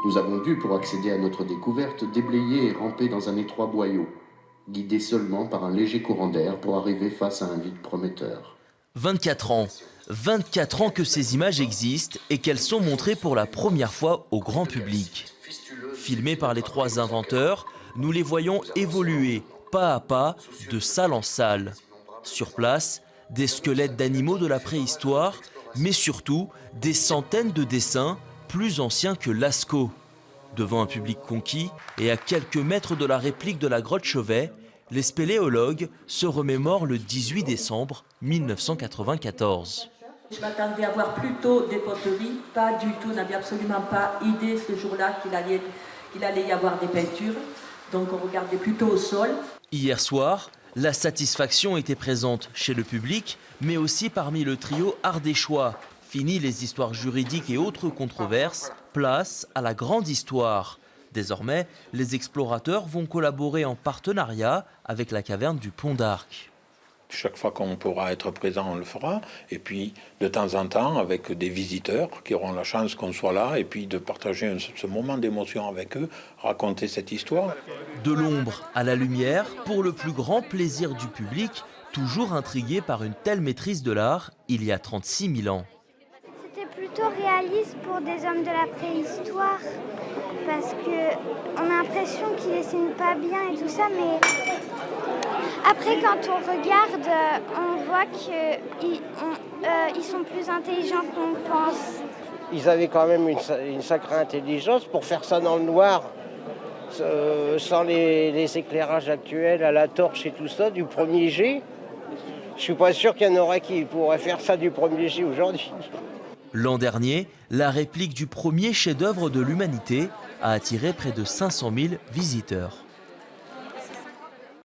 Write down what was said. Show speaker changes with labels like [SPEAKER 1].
[SPEAKER 1] Nous avons dû, pour accéder à notre découverte, déblayer et ramper dans un étroit boyau, guidés seulement par un léger courant d'air pour arriver face à un vide prometteur.
[SPEAKER 2] 24 ans. 24 ans que ces images existent et qu'elles sont montrées pour la première fois au grand public. Filmées par les trois inventeurs, nous les voyons évoluer pas à pas de salle en salle. Sur place, des squelettes d'animaux de la préhistoire, mais surtout des centaines de dessins plus anciens que Lascaux. Devant un public conquis et à quelques mètres de la réplique de la grotte Chauvet, les spéléologues se remémorent le 18 décembre 1994.
[SPEAKER 3] Je m'attendais à voir plutôt des poteries, pas du tout, n'avais absolument pas idée ce jour-là qu'il allait y avoir des peintures. Donc on regardait plutôt au sol.
[SPEAKER 2] Hier soir, la satisfaction était présente chez le public, mais aussi parmi le trio ardéchois. Fini les histoires juridiques et autres controverses, place à la grande histoire. Désormais, les explorateurs vont collaborer en partenariat avec la caverne du Pont d'Arc.
[SPEAKER 4] Chaque fois qu'on pourra être présent, on le fera. Et puis, de temps en temps, avec des visiteurs qui auront la chance qu'on soit là, et puis de partager ce moment d'émotion avec eux, raconter cette histoire.
[SPEAKER 2] De l'ombre à la lumière, pour le plus grand plaisir du public, toujours intrigué par une telle maîtrise de l'art il y a 36 000 ans.
[SPEAKER 5] C'était plutôt réaliste pour des hommes de la préhistoire, parce qu'on a l'impression qu'ils dessinent pas bien et tout ça, mais après quand on regarde, on voit qu'ils sont plus intelligents qu'on pense.
[SPEAKER 6] Ils avaient quand même une sacrée intelligence pour faire ça dans le noir, sans les éclairages actuels à la torche et tout ça, du premier jet. Je suis pas sûr qu'il y en aurait qui pourraient faire ça du premier jet aujourd'hui.
[SPEAKER 2] L'an dernier, la réplique du premier chef-d'œuvre de l'humanité a attiré près de 500 000 visiteurs.